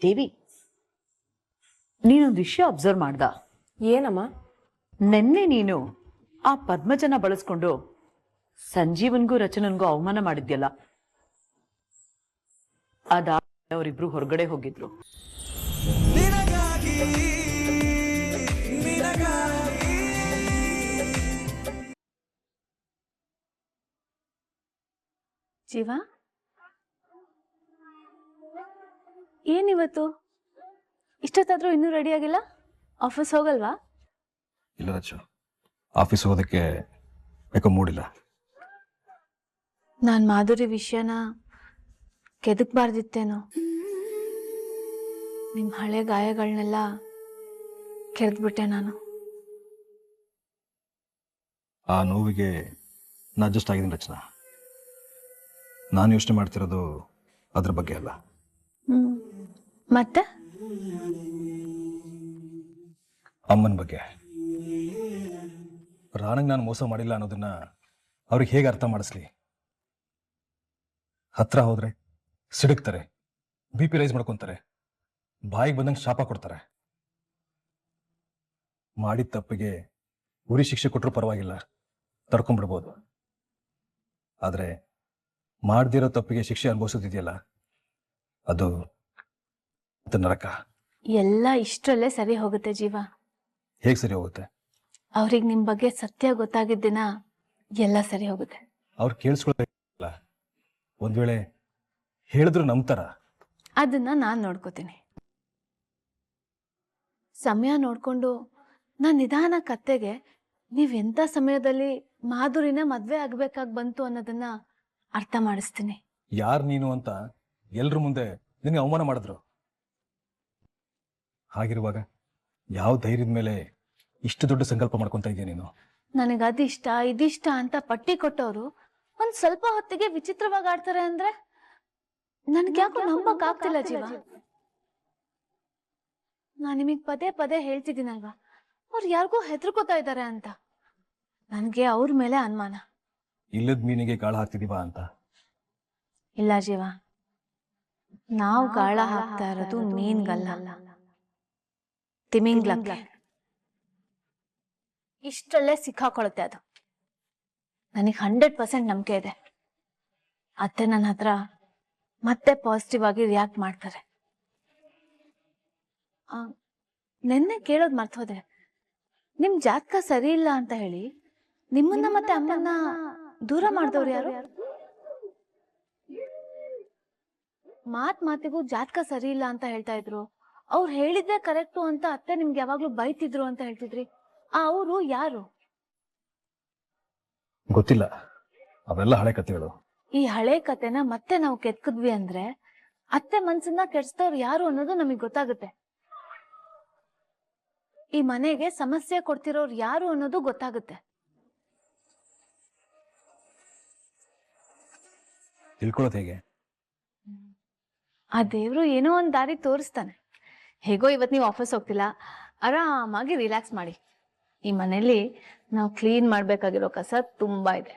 ದೇವಿ, ನೀನೊಂದು ವಿಷಯ ಅಬ್ಸರ್ವ್ ಮಾಡ್ದ? ಏನಮ್ಮ? ನೆನ್ನೆ ನೀನು ಆ ಪದ್ಮಜನ ಬಳಸ್ಕೊಂಡು ಸಂಜೀವನ್ಗೂ ರಚನನ್ಗೂ ಅವಮಾನ ಮಾಡಿದ್ಯಲ್ಲ, ಅವರಿಬ್ರು ಹೊರಗಡೆ ಹೋಗಿದ್ರು. ಜೀವ, ಏನಿವತ್ತು ಇಷ್ಟೊತ್ತಾದ್ರೂ ಇನ್ನೂ ರೆಡಿ ಆಗಿಲ್ಲ? ಆಫೀಸ್ ಹೋಗಲ್ವಾ? ಇಲ್ಲ ರಚು, ಆಫೀಸ್ ಹೋಗೋದಕ್ಕೆ ಯಾಕೋ ಮೂಡಿಲ್ಲ. ನಾನು ಮಾಧುರಿ ವಿಷಯನ ಕೆದಕ್ಬಾರ್ದಿತ್ತೇನೋ. ನಿಮ್ಮ ಹಳೆ ಗಾಯಗಳನ್ನೆಲ್ಲ ಕೆರೆದ್ಬಿಟ್ಟೆ ನಾನು. ಆ ನೋವಿಗೆ ನಾ ಅಡ್ಜಸ್ಟ್ ಆಗಿದ್ದೀನಿ ರಚನಾ. ನಾನು ಯೋಚನೆ ಮಾಡ್ತಿರೋದು ಅದ್ರ ಬಗ್ಗೆ ಅಲ್ಲ. ಮತ್ತೆ ಅಮ್ಮನ ಬಗ್ಗೆ. ರಾಣಂಗೆ ನಾನು ಮೋಸ ಮಾಡಿಲ್ಲ ಅನ್ನೋದನ್ನ ಅವ್ರಿಗೆ ಹೇಗೆ ಅರ್ಥ ಮಾಡಿಸ್ಲಿ? ಹತ್ರ ಹೋದ್ರೆ ಸಿಡುಕ್ತಾರೆ, BP ರೈಸ್ ಮಾಡ್ಕೊತಾರೆ, ಬಾಯಿಗೆ ಬಂದಂಗೆ ಶಾಪ ಕೊಡ್ತಾರೆ. ಮಾಡಿದ ತಪ್ಪಿಗೆ ಉರಿ ಶಿಕ್ಷೆ ಕೊಟ್ಟರು ಪರವಾಗಿಲ್ಲ, ತಡ್ಕೊಂಡ್ಬಿಡ್ಬೋದು. ಆದರೆ ಮಾಡ್ದಿರೋ ತಪ್ಪಿಗೆ ಶಿಕ್ಷೆ ಅನುಭವಿಸೋದಿದೆಯಲ್ಲ, ಅದು ನರಕ. ಎಲ್ಲ ಇಷ್ಟರಲ್ಲೇ ಸರಿ ಹೋಗುತ್ತೆ ಜೀವ. ಹೇಗೆ ಸರಿ ಹೋಗುತ್ತೆ? ಅವ್ರಿಗೆ ನಿಮ್ಮ ಬಗ್ಗೆ ಸತ್ಯ ಗೊತ್ತಾಗಿದ್ದ ದಿನ ಎಲ್ಲ ಸರಿ ಹೋಗುತ್ತೆ. ಅವ್ರು ಕೇಳಿಸ್ಕೊಳ್ಳಲ್ಲ, ಒಂದ್ ವೇಳೆ ಹೇಳಿದ್ರು ನಂಬ್ತಾರ? ಅದನ್ನ ನಾನು ನೋಡ್ಕೋತೀನಿ. ಸಮಯ ನೋಡ್ಕೊಂಡು ನಾನು ನಿಧಾನ ಕತ್ತೆಗೆ ನೀವೆಂಥ ಸಮಯದಲ್ಲಿ ಮಾಧುರಿನ ಮದ್ವೆ ಆಗ್ಬೇಕಾಗಿ ಬಂತು ಅನ್ನೋದನ್ನ ಅರ್ಥ ಮಾಡಿಸ್ತೀನಿ. ಯಾರು ನೀನು ಅಂತ ಎಲ್ರ ಮುಂದೆ ನಿನಗೆ ಅವಮಾನ ಮಾಡಿದ್ರು. ಹಾಗಿರುವಾಗ ಯಾವ ಧೈರ್ಯದ ಮೇಲೆ ಇಷ್ಟು ದೊಡ್ಡ ಸಂಕಲ್ಪ ಮಾಡ್ಕೊಂತ ಇದೀಯ ನೀನು? ನನಗೆ ಅದಿಷ್ಟ ಇದಿಷ್ಟ ಅಂತ ಪಟ್ಟಿ ಕೊಟ್ಟವರು ಒಂದ್ ಸ್ವಲ್ಪ ಹೊತ್ತಿಗೆ ವಿಚಿತ್ರವಾಗಿ ಆಡ್ತಾರೆ ಅಂದ್ರೆ ನನ್ಗೆ ಯಾಕೋ ನಂಬಕ್ ಆಗ್ತಿಲ್ಲ ಜೀವ. ನಾನು ನಿಮಗ್ ಪದೇ ಪದೇ ಹೇಳ್ತಿದ್ದೀನಲ್ವಾ, ಅವ್ರು ಯಾರಿಗೂ ಹೆದರ್ಕೋತಾ ಇದ್ದಾರೆ ಅಂತ. ನನ್ಗೆ ಅವ್ರ ಮೇಲೆ ಅನುಮಾನ. ಇಲ್ಲದ ಮೀನಿಗೆ ಗಾಳ ಹಾಕ್ತಿದೀವ ಅಂತ? ಇಲ್ಲ ಜೀವ, ನಾವು ಗಾಳ ಹಾಕ್ತಾ ಇರೋದು ಮೀನ್ಗಲ್ಲ, ತಿಮಿಂಗ್ಲಕ್ಕೆ. ಇಷ್ಟರಲ್ಲೇ ಸಿಕ್ಕಾಕೊಳುತ್ತೆ ಅದು. ನನಗೆ 100% ನಂಬಿಕೆ ಇದೆ. ಅತ್ತೆ ನನ್ನ ಹತ್ರ ಮತ್ತೆ ಪಾಸಿಟಿವ್ ಆಗಿ ರಿಯಾಕ್ಟ್ ಮಾಡ್ತಾರೆ. ನೆನ್ನೆ ಕೇಳೋದು ಮರ್ತೋದೆ, ನಿಮ್ ಜಾತಕ ಸರಿ ಇಲ್ಲ ಅಂತ ಹೇಳಿ ನಿಮ್ಮನ್ನ ಮತ್ತೆ ಅಮ್ಮನ್ನ ದೂರ ಮಾಡಿದವ್ರು ಯಾರು? ಮಾತಿಗೂ ಜಾತಕ ಸರಿ ಇಲ್ಲ ಅಂತ ಹೇಳ್ತಾ ಇದ್ರು. ಅವ್ರು ಹೇಳಿದ್ದೆ ಕರೆಕ್ಟು ಅಂತ ಅತ್ತೆ ನಿಮ್ಗೆ ಯಾವಾಗ್ಲೂ ಬೈತಿದ್ರು ಅಂತ ಹೇಳ್ತಿದ್ರಿ. ಅವರು ಯಾರು? ಗೊತ್ತಿಲ್ಲ, ಅವೆಲ್ಲ ಹಳೆ ಕಥೆಗಳು. ಈ ಹಳೆ ಕತೆನ ಮತ್ತೆ ನಾವು ಕೆತ್ಕಿದ್ವಿ ಅಂದ್ರೆ ಅತ್ತೆ ಮನ್ಸನ್ನ ಕೆಡ್ಸ್ತವ್ರು ಯಾರು ಅನ್ನೋದು ನಮಗ್ ಗೊತ್ತಾಗುತ್ತೆ. ಈ ಮನೆಗೆ ಸಮಸ್ಯೆ ಕೊಡ್ತಿರೋರು ಯಾರು ಅನ್ನೋದು ಗೊತ್ತಾಗುತ್ತೆ. ತಿಳ್ಕೊಳ್ಳೋದು ಹೇಗೆ? ಆ ದೇವ್ರು ಏನೋ ಒಂದ್ ದಾರಿ ತೋರಿಸ್ತಾನೆ. ಹೇಗೋ ಇವತ್ ನೀವು ಆಫೀಸ್ ಹೋಗ್ತಿಲ್ಲ, ಆರಾಮಾಗಿ ರಿಲ್ಯಾಕ್ಸ್ ಮಾಡಿ. ಈ ಮನೇಲಿ ನಾವು ಕ್ಲೀನ್ ಮಾಡ್ಬೇಕಾಗಿರೋ ಕಸ ತುಂಬಾ ಇದೆ.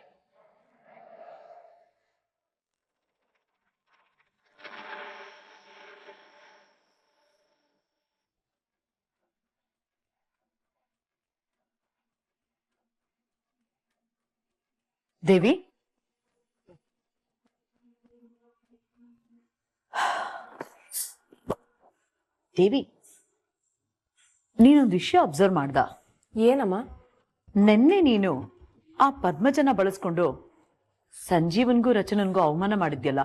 ದೇವಿ, ದೇವಿ, ನೀನೊಂದು ವಿಷಯ ಅಬ್ಸರ್ವ್ ಮಾಡ್ದ? ಏನಮ್ಮ? ನೆನ್ನೆ ನೀನು ಆ ಪದ್ಮಜನ ಬಳಸ್ಕೊಂಡು ಸಂಜೀವನ್ಗೂ ರಚನನ್ಗೂ ಅವಮಾನ ಮಾಡಿದ್ಯಲ್ಲ,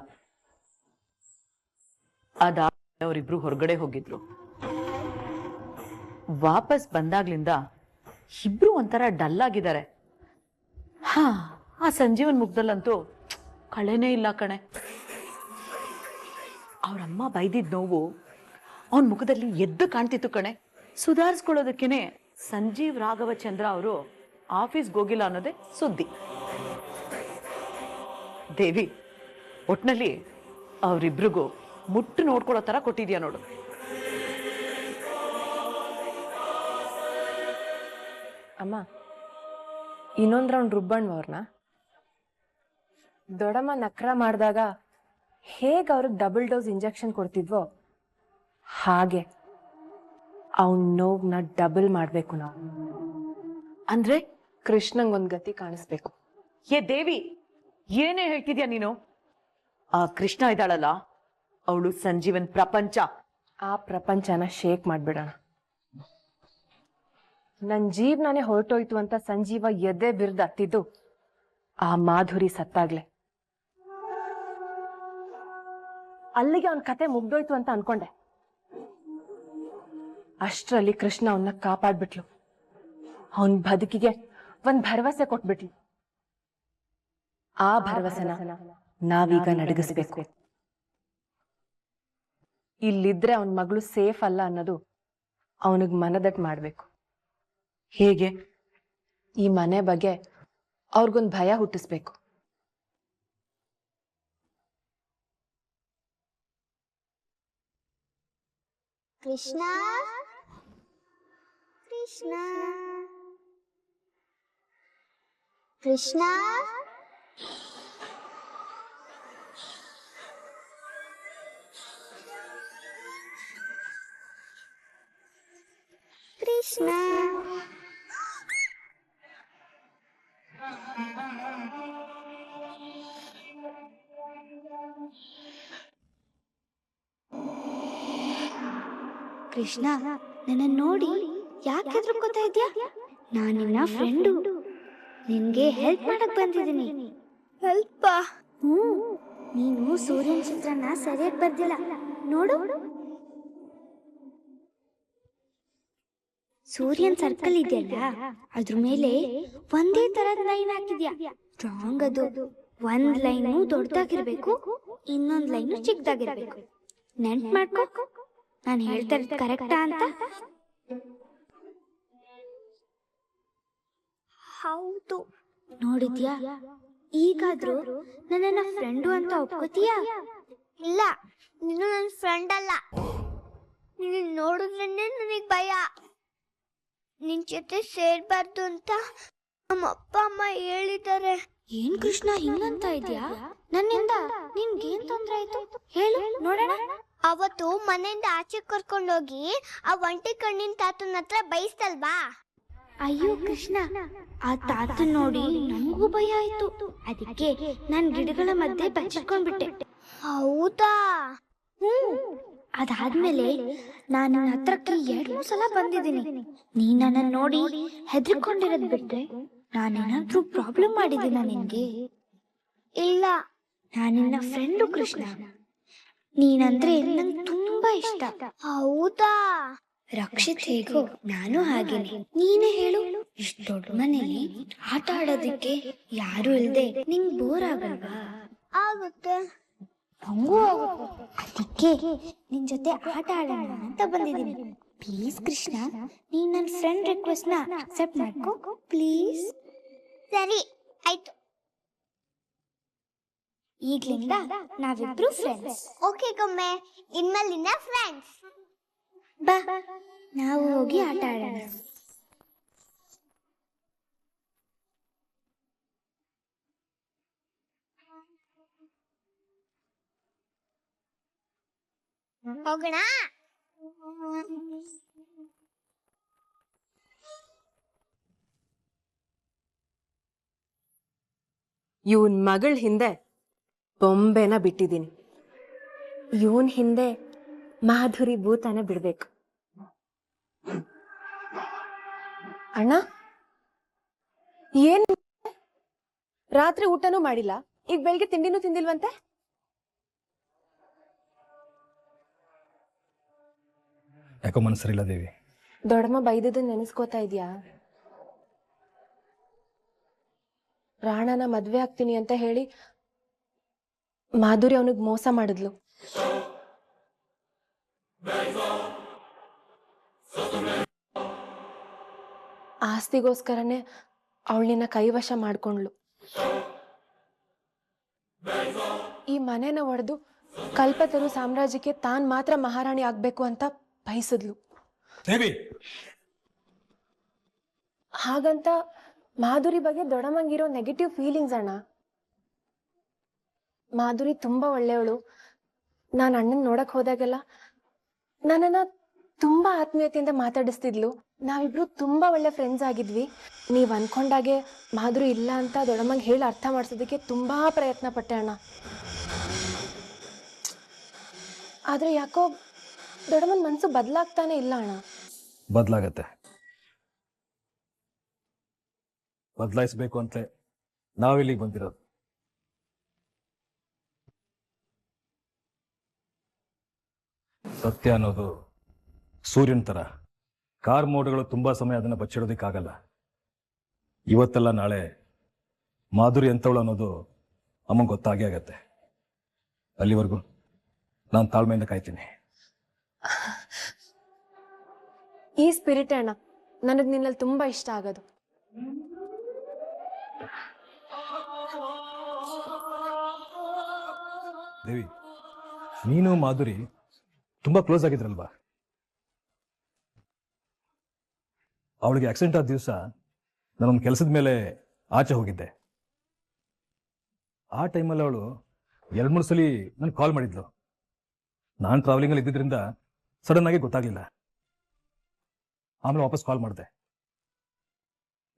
ಅವರಿಬ್ರು ಹೊರಗಡೆ ಹೋಗಿದ್ರು. ವಾಪಸ್ ಬಂದಾಗ್ಲಿಂದ ಇಬ್ರು ಒಂಥರ ಡಲ್ ಆಗಿದ್ದಾರೆ. ಆ ಸಂಜೀವನ್ ಮುಖದಲ್ಲಂತೂ ಕಳೆನೇ ಇಲ್ಲ ಕಣೆ. ಅವ್ರಮ್ಮ ಬೈದಿದ್ ನೋವು ಅವನ ಮುಖದಲ್ಲಿ ಎದ್ದು ಕಾಣ್ತಿತ್ತು ಕಣೆ. ಸುಧಾರಿಸ್ಕೊಳ್ಳೋದಕ್ಕೇನೆ ಸಂಜೀವ್ ರಾಘವಚಂದ್ರ ಅವರು ಆಫೀಸ್ಗೆ ಹೋಗಿಲ್ಲ ಅನ್ನೋದೇ ಸುದ್ದಿ. ದೇವಿ, ಒಟ್ನಲ್ಲಿ ಅವರಿಬ್ರಿಗೂ ಮುಟ್ಟು ನೋಡ್ಕೊಳ್ಳೋ ತರ ಕೊಟ್ಟಿದ್ಯಾ ನೋಡು. ಅಮ್ಮ, ಇನ್ನೊಂದು ರೌಂಡ್ ರುಬ್ಬಣ್ಣ. ದೊಡ್ಡಮ್ಮ ನಕ್ರ ಮಾಡಿದಾಗ ಹೇಗೆ ಅವ್ರಿಗೆ ಡಬಲ್ ಡೋಸ್ ಇಂಜೆಕ್ಷನ್ ಕೊಡ್ತಿದ್ವೋ ಹಾಗೆ ಅವನ ನೋವನ್ನ ಡಬಲ್ ಮಾಡಬೇಕು ನಾವು. ಅಂದ್ರೆ ಕೃಷ್ಣಂಗೊಂದು ಗತಿ ಕಾಣಿಸ್ಬೇಕು. ಏ ದೇವಿ, ಏನೇ ಹೇಳ್ತಿದ್ಯಾ ನೀನು? ಆ ಕೃಷ್ಣ ಇದ್ದಾಳಲ್ಲ, ಅವಳು ಸಂಜೀವನ್ ಪ್ರಪಂಚ. ಆ ಪ್ರಪಂಚನ ಶೇಕ್ ಮಾಡ್ಬಿಡೋಣ. ನನ್ನ ಜೀವನನೇ ಹೊರಟೋಯ್ತು ಅಂತ ಸಂಜೀವ ಎದೆ ಬಿರ್ದು ಹತ್ತಿದ್ದು ಆ ಮಾಧುರಿ ಸತ್ತಾಗ್ಲೆ. ಅಲ್ಲಿಗೆ ಅವನ ಕತೆ ಮುಗ್ದೋಯ್ತು ಅಂತ ಅನ್ಕೊಂಡೆ. ಅಷ್ಟರಲ್ಲಿ ಕೃಷ್ಣ ಅವನ್ನ ಕಾಪಾಡ್ಬಿಟ್ಲು. ಅವನ್ ಬದುಕಿಗೆ ಒಂದ್ ಭರವಸೆ ಕೊಟ್ಬಿಟ್ಲು. ಆ ಭರವಸೆನ ನಾವೀಗ ನಡಗಿಸ್ಬೇಕು. ಇಲ್ಲಿದ್ರೆ ಅವನ ಮಗಳು ಸೇಫ್ ಅಲ್ಲ ಅನ್ನೋದು ಅವನಿಗೆ ಮನದಟ್ಟು ಮಾಡ್ಬೇಕು. ಹೇಗೆ? ಈ ಮನೆ ಬಗ್ಗೆ ಅವ್ರಿಗೊಂದು ಭಯ ಹುಟ್ಟಿಸ್ಬೇಕು. ಕೃಷ್ಣ ಕೃಷ್ಣ ಕೃಷ್ಣ ಕೃಷ್ಣ ಕೃಷ್ಣ, ನನ್ನ ನೋಡಿ ಯಾಕೆ ಹೆದರ್ಕೋತಾ ಇದ್ಯಾ? ನಾನು ನಿನ್ನ ಫ್ರೆಂಡು, ನಿನ್ಗೆ ಹೆಲ್ಪ್ ಮಾಡಕ್ ಬಂದಿದ್ದೀನಿ. ಹೆಲ್ಪ್? ನೀನು ಸೂರ್ಯನ ಚಿತ್ರನ ಸರಿಯಾಗಿ ಬರ್ದಿಲ್ಲ ನೋಡು. ಸೂರ್ಯನ್ ಸರ್ಕಲ್ ಇದೆಯಲ್ಲ, ಅದ್ರ ಮೇಲೆ ಒಂದೇ ತರದ ಲೈನ್ ಹಾಕಿದ್ಯಾ. ರಾಂಗ್ ಅದು. ಒಂದ್ ಲೈನು ದೊಡ್ಡದಾಗಿರ್ಬೇಕು, ಇನ್ನೊಂದ್ ಲೈನು ಚಿಕ್ಕದಾಗಿರ್ಬೇಕು. ನೆನ್ಪ್ ಮಾಡ್ಕೋ, ನಾನು ಹೇಳ್ತಾ ಇರೋದು ಕರೆಕ್ಟಾ ಅಂತ. ಹೌದು. ನೋಡಿದ್ಯಾ? ಈಗಾದ್ರೂ ನನ್ನ ಫ್ರೆಂಡು ಅಂತ ಒಪ್ಕೋತೀಯಾ? ಇಲ್ಲ, ನೀನು ನನ್ನ ಫ್ರೆಂಡ್ ಅಲ್ಲ. ನೀನು ನೋಡಿದ್ರೆ ನನಗೆ ಭಯ. ನಿನ್ ಜೊತೆ ಸೇರ್ಬಾರ್ದು ಅಂತ ನಮ್ಮ ಅಪ್ಪ ಅಮ್ಮ ಹೇಳಿದ್ದಾರೆ. ಏನ್ ಕೃಷ್ಣ ಹಿಂಗಂತ ಇದ್ಯಾ? ನನ್ನಿಂದ ನಿನ್ಗೇನ್ ತೊಂದ್ರೆ ಆಯ್ತು ಹೇಳು ನೋಡೋಣ. ಅವತ್ತು ಮನೆಯಿಂದ ಆಚೆ ಕರ್ಕೊಂಡೋಗಿ ಆ ಒಂಟಿ ಕಣ್ಣಿನ ತಾತನ ಹತ್ರ ಬೈಸ್ತಲ್ವಾ? ಅಯ್ಯೋ ಕೃಷ್ಣ, ಆ ತಾತ ನೋಡಿ ನನಗೂ ಭಯ ಆಯ್ತು. ಅದಕ್ಕೆ ನಾನ್ ಗಿಡಗಳ ಮಧ್ಯೆ ಬಚ್ಚಿಟ್ಕೊಂಡ್ಬಿಟ್ಟೆ. ಹೌದಾ? ಅದಾದ್ಮೇಲೆ ನಾನು ಹತ್ರಕ್ಕೆ 2-3 ಸಲ ಬಂದಿದ್ದೀನಿ. ನೀ ನನ್ನ ನೋಡಿ ಹೆದರ್ಕೊಂಡಿರೋದ್ ಬಿಟ್ರೆ ನಾನೇನಾದ್ರೂ ಪ್ರಾಬ್ಲಮ್ ಮಾಡಿದ್ದೀನ ನಿನ್ಗೆ? ಇಲ್ಲ, ನಾನು ನಿನ್ನ ಫ್ರೆಂಡು ಕೃಷ್ಣ. ನೀನಂದ್ರೆ ನಂಗೆ ತುಂಬಾ ಇಷ್ಟ. ಹೌದಾ? ರಕ್ಷಿತ್ ಹೇಗೋ ನಾನು ಹಾಗೇನೆ. ನೀನೇ ಹೇಳು, ಇಷ್ಟು ದೊಡ್ಡ ಮನೇಲಿ ಆಟ ಆಡೋದಿಕ್ಕೆ ಯಾರು ಇಲ್ದೆ ನಿಂಗ್ ಬೋರ್ ಆಗಲ್ವಾ? ಆಗುತ್ತೆ, ನಂಗೂ ಆಗುತ್ತೆ. ಅದಕ್ಕೆ ನಿನ್ ಜೊತೆ ಆಟ ಆಡೋಣ ಅಂತ ಬಂದಿದ್ದೀನಿ. ಪ್ಲೀಸ್ ಕೃಷ್ಣ, ನೀನ್ ನನ್ನ ಫ್ರೆಂಡ್ ರಿಕ್ವೆಸ್ಟ್ ನ ಅಕ್ಸೆಪ್ಟ್ ಮಾಡ್ಕೋ ಪ್ಲೀಸ್. ಸರಿ ಆಯ್ತು, ಈಗ್ಲಿಂದ ನಾವಿಬ್ರು ಫ್ರೆಂಡ್ಸ್. ಓಕೆ ಗೊಮ್ಮೆ, ಇನ್ಮೇಲಿಂದ ಫ್ರೆಂಡ್ಸ್. ಬಾ, ನಾವು ಹೋಗಿ ಆಟ ಆಡೋಣ. ಹೋಗೋಣ. ಇವನ್ ಮಗಳ ಹಿಂದೆ ಬೊಂಬೆನ ಬಿಟ್ಟಿದ್ದೀನಿ. ಇವನ್ ಹಿಂದೆ ಮಾಧುರಿ ಭೂತನ ಬಿಡ್ಬೇಕು. ಅಣ್ಣ, ಏನ್ ರಾತ್ರಿ ಊಟನೂ ಮಾಡಿಲ್ಲ, ಈಗ ಬೆಳಿಗ್ಗೆ ತಿಂಡಿನೂ ತಿಂದಿಲ್ವಂತೆ? ಯಾಕೋ ಮನಸ್ಸರಿಲ್ಲ ದೇವಿ. ದೊಡ್ಡಮ್ಮ ಬೈದದನ್ನ ನೆನೆಸ್ಕೋತಾ ಇದ್ಯಾ? ರಾಣನ ಮದ್ವೆ ಆಗ್ತೀನಿ ಅಂತ ಹೇಳಿ ಮಾಧುರಿ ಅವನಿಗೆ ಮೋಸ ಮಾಡಿದ್ಲು. ಆಸ್ತಿಗೋಸ್ಕರನೇ ಅವಳನ್ನ ಕೈವಶ ಮಾಡ್ಕೊಂಡ್ಲು. ಈ ಮನೆನ ಒಡೆದು ಕಲ್ಪತರು ಸಾಮ್ರಾಜ್ಯಕ್ಕೆ ತಾನ್ ಮಾತ್ರ ಮಹಾರಾಣಿ ಆಗ್ಬೇಕು ಅಂತ ಬಯಸಿದ್ಲು. ಹಾಗಂತ ಮಾಧುರಿ ಬಗ್ಗೆ ದೊಡ್ಡಮ್ಮಂಗಿರೋ ನೆಗೆಟಿವ್ ಫೀಲಿಂಗ್ಸ್ ಅಣ್ಣ. ಮಾಧುರಿ ತುಂಬಾ ಒಳ್ಳೆಯವಳು. ನಾನು ಅಣ್ಣನ್ ನೋಡಕ್ ಹೋದಾಗೆಲ್ಲ ನನ್ನನ್ನ ತುಂಬಾ ಆತ್ಮೀಯತೆಯಿಂದ ಮಾತಾಡಿಸ್ತಿದ್ಲು. ನಾವಿಬ್ರು ತುಂಬಾ ಒಳ್ಳೆ ಫ್ರೆಂಡ್ಸ್ ಆಗಿದ್ವಿ. ನೀವ್ ಅನ್ಕೊಂಡಾಗೆ ಮಾಧುರಿ ಇಲ್ಲ ಅಂತ ದೊಡ್ಡಮ್ಮಂಗೆ ಹೇಳಿ ಅರ್ಥ ಮಾಡ್ಸೋದಕ್ಕೆ ತುಂಬಾ ಪ್ರಯತ್ನ ಪಟ್ಟೆ ಅಣ್ಣ. ಆದ್ರೆ ಯಾಕೋ ದೊಡ್ಡಮ್ಮನ ಮನ್ಸು ಬದಲಾಗ್ತಾನೆ ಇಲ್ಲ ಅಣ್ಣ. ಬದಲಾಗತ್ತೆ. ಬದಲಾಯಿಸ್ಬೇಕು ಅಂತಲೇ ನಾವಿಲ್ಲಿಗೆ ಬಂದಿರೋದು. ಸತ್ಯ ಅನ್ನೋದು ಸೂರ್ಯನ ಥರ. ಕಾರ್ ಮೋಡಗಳು ತುಂಬಾ ಸಮಯ ಅದನ್ನು ಬಚ್ಚಿಡೋದಕ್ಕಾಗಲ್ಲ. ಇವತ್ತೆಲ್ಲ ನಾಳೆ ಮಾಧುರಿ ಎಂಥವಳು ಅನ್ನೋದು ಅಮ್ಮಂಗೆ ಗೊತ್ತಾಗೇ ಆಗತ್ತೆ. ಅಲ್ಲಿವರೆಗೂ ನಾನು ತಾಳ್ಮೆಯಿಂದ ಕಾಯ್ತೀನಿ. ಈ ಸ್ಪಿರಿಟ್ ಅಣ್ಣ ನನಗ್ ನಿನ್ನಲ್ಲಿ ತುಂಬಾ ಇಷ್ಟ ಆಗೋದು. ದೇವಿ, ನೀನು ಮಾಧುರಿ ತುಂಬಾ ಕ್ಲೋಸ್ ಆಗಿದ್ರಲ್ವಾ? ಅವಳಿಗೆ ಆಕ್ಸಿಡೆಂಟ್ ಆದ ದಿವಸ ನಾನೊಂದು ಕೆಲಸದ ಮೇಲೆ ಆಚೆ ಹೋಗಿದ್ದೆ. ಆ ಟೈಮಲ್ಲಿ ಅವಳು 2-3 ಸಲ ನನಗೆ ಕಾಲ್ ಮಾಡಿದ್ಲು. ನಾನು ಟ್ರಾವೆಲಿಂಗಲ್ಲಿ ಇದ್ದಿದ್ದರಿಂದ ಸಡನ್ ಆಗಿ ಗೊತ್ತಾಗ್ಲಿಲ್ಲ. ಆಮೇಲೆ ವಾಪಸ್ ಕಾಲ್ ಮಾಡಿದೆ.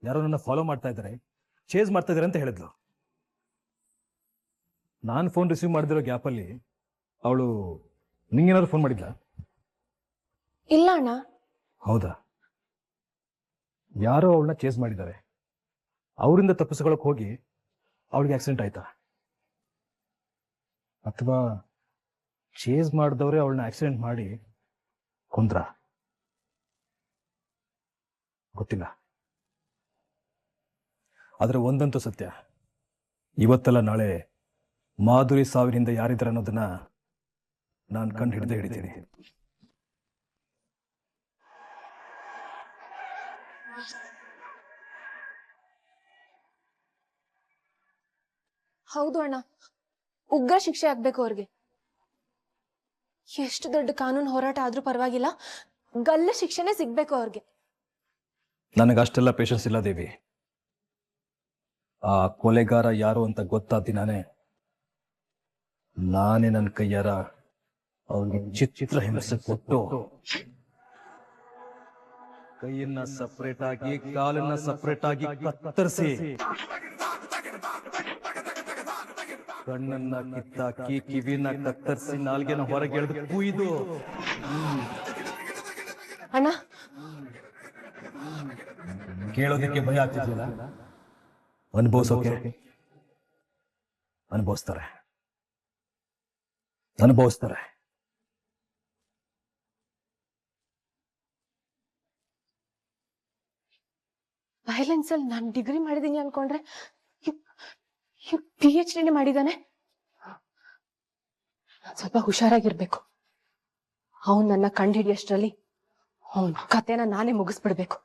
ಯಾರೋ ನನ್ನ ಫಾಲೋ ಮಾಡ್ತಾ ಇದ್ದಾರೆ, ಚೇಸ್ ಮಾಡ್ತಾ ಇದ್ದಾರೆ ಅಂತ ಹೇಳಿದ್ಲು. ನಾನು ಫೋನ್ ರಿಸೀವ್ ಮಾಡಿದಿರೋ ಗ್ಯಾಪಲ್ಲಿ ಅವಳು ನಿಂಗೇನಾದ್ರು ಫೋನ್ ಮಾಡಿದ್ಲಾ? ಇಲ್ಲ ಅಣ್ಣ. ಹೌದಾ? ಯಾರೋ ಅವಳನ್ನ ಚೇಸ್ ಮಾಡಿದ್ದಾರೆ. ಅವರಿಂದ ತಪ್ಪಿಸ್ಕೊಳಕ್ ಹೋಗಿ ಅವಳಿಗೆ ಆಕ್ಸಿಡೆಂಟ್ ಆಯ್ತಾ? ಅಥವಾ ಚೇಸ್ ಮಾಡಿದವರೇ ಅವಳನ್ನ ಆಕ್ಸಿಡೆಂಟ್ ಮಾಡಿ ಕೊಂದ್ರ? ಗೊತ್ತಿಲ್ಲ. ಆದ್ರೆ ಒಂದಂತೂ ಸತ್ಯ, ಇವತ್ತೆಲ್ಲ ನಾಳೆ ಮಾಧುರಿ ಸಾವಿನಿಂದ ಯಾರಿದ್ದಾರೆ ಅನ್ನೋದನ್ನ ನಾನು ಕಂಡು ಹಿಡಿದೇ ಹಿಡಿತೀನಿ. ಹೌದು ಅಣ್ಣ, ಉಗ್ರ ಶಿಕ್ಷೆ ಆಗ್ಬೇಕು ಅವ್ರಿಗೆ. ಎಷ್ಟು ದೊಡ್ಡ ಕಾನೂನು ಹೋರಾಟ ಆದ್ರೂ ಪರವಾಗಿಲ್ಲ, ಗಲ್ಲ ಶಿಕ್ಷೆನೆ ಸಿಗ್ಬೇಕು ಅವ್ರಿಗೆ. ನನಗಷ್ಟೆಲ್ಲ ಪೇಷನ್ಸ್ ಇಲ್ಲ ದೇವಿ. ಆ ಕೊಲೆಗಾರ ಯಾರು ಅಂತ ಗೊತ್ತಾದ ದಿನಾನೇ ನಾನೇ ನನ್ನ ಕೈಯಾರ ಅವ್ರಿಗೆ ಚಿತ್ರ ಹಿಂಸೆ ಕೊಟ್ಟು ಕೈಯನ್ನ ಸಪರೇಟ್ ಆಗಿ ಕಾಲನ್ನ ಸಪರೇಟ್ ಆಗಿ ಕತ್ತರಿಸಿ ಕಣ್ಣನ್ನ ಕಿತ್ತಾಕಿ ಕಿವಿನ ಕತ್ತರಿಸಿ ನಾಲ್ಗೆನ ಹೊರಗೆ ಎಳೆದು ಕುಯ್ದು. ಅಣ್ಣ, ಕೇಳೋದಕ್ಕೆ ಭಯ ಆಗ್ತಿದ್ದಿಲ್ಲ, ಅನುಭವಿಸೋಕೆ ಅನುಭವಿಸ್ತಾರೆ. ವೈಲೆನ್ಸ್ ಅಲ್ಲಿ ನಾನು ಡಿಗ್ರಿ ಮಾಡಿದೀನಿ ಅನ್ಕೊಂಡ್ರೆ PhD ಮಾಡಿದಾನೆ. ಸ್ವಲ್ಪ ಹುಷಾರಾಗಿರ್ಬೇಕು. ಅವನ್ ನನ್ನ ಕಂಡು ಹಿಡಿಯಷ್ಟರಲ್ಲಿ ಅವನ್ ಕತೆನ ನಾನೇ ಮುಗಿಸ್ಬಿಡ್ಬೇಕು.